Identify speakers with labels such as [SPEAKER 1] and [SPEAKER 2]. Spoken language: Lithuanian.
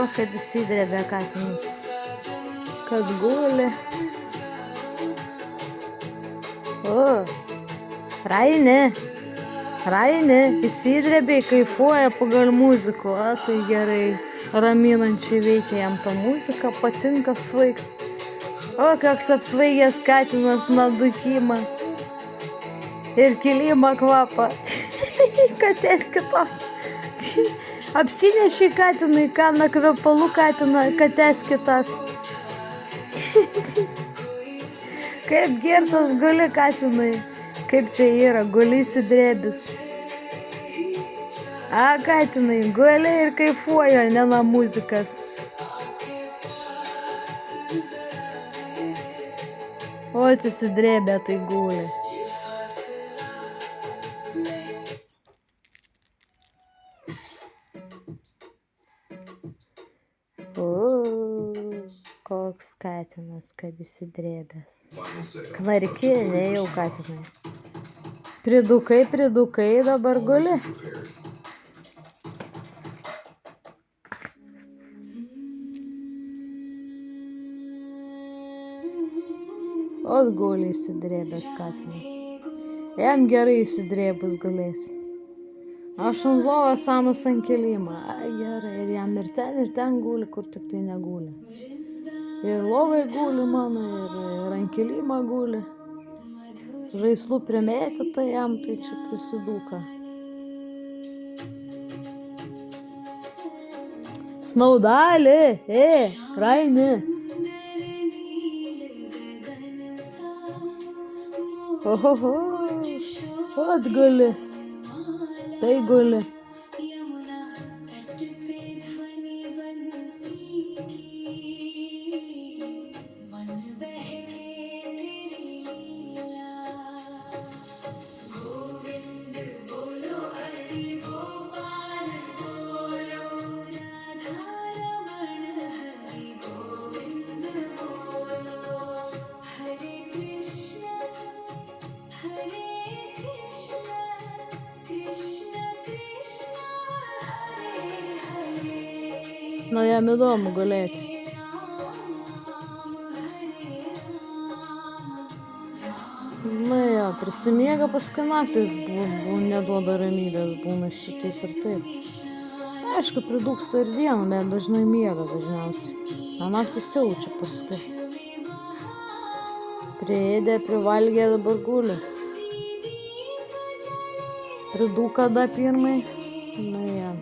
[SPEAKER 1] O, kad įsidrėbė katinas. Kad guli. O, Rainė, įsidrėbė, kaifuoja pagal muziką. O, tai gerai. Raminančiai veikia jam ta muzika, patinka svaigt. O, koks apsvaigęs katinas nadukimą. Ir kilimą kvapą. Katės kitos. Apsinešė katinai, kaną kvepalų katiną, katės kitas. Kaip girtas guli katinai. Kaip čia yra, guli įsidrėbis. A, katinai, guli ir kaifuoja, ne nuo muzikas. O, įsidrėbė, tai guli. Koks katinas, kad įsidrėbęs. Knarkinė jau katinai. Pridukai dabar guli. O, guli įsidrėbęs katinas. Jam gerai įsidrėbus gulės. Aš ant lovos, Sanas ant kilimo. Ai, gerai, ir jam ir ten guli, kur tik tai neguli. Ir lovai guli mano, ir ant kilimo guli. Žaislų primėtyta jam, tai čia prisidūka. Snaudalė, Rainė. Ohoho, atguli. Tai guli. Nu, jam įdomu gulėti. Na jo, prisimiega paskui naktį, neduoda ramybės, būna šitaip ir taip. Aišku, pridūksta ir dieną, bet dažnai miega dažniausiai. O naktį siaučia paskui. Priėdė, privalgė, dabar guli. Pridūka da pirmai. Na jo.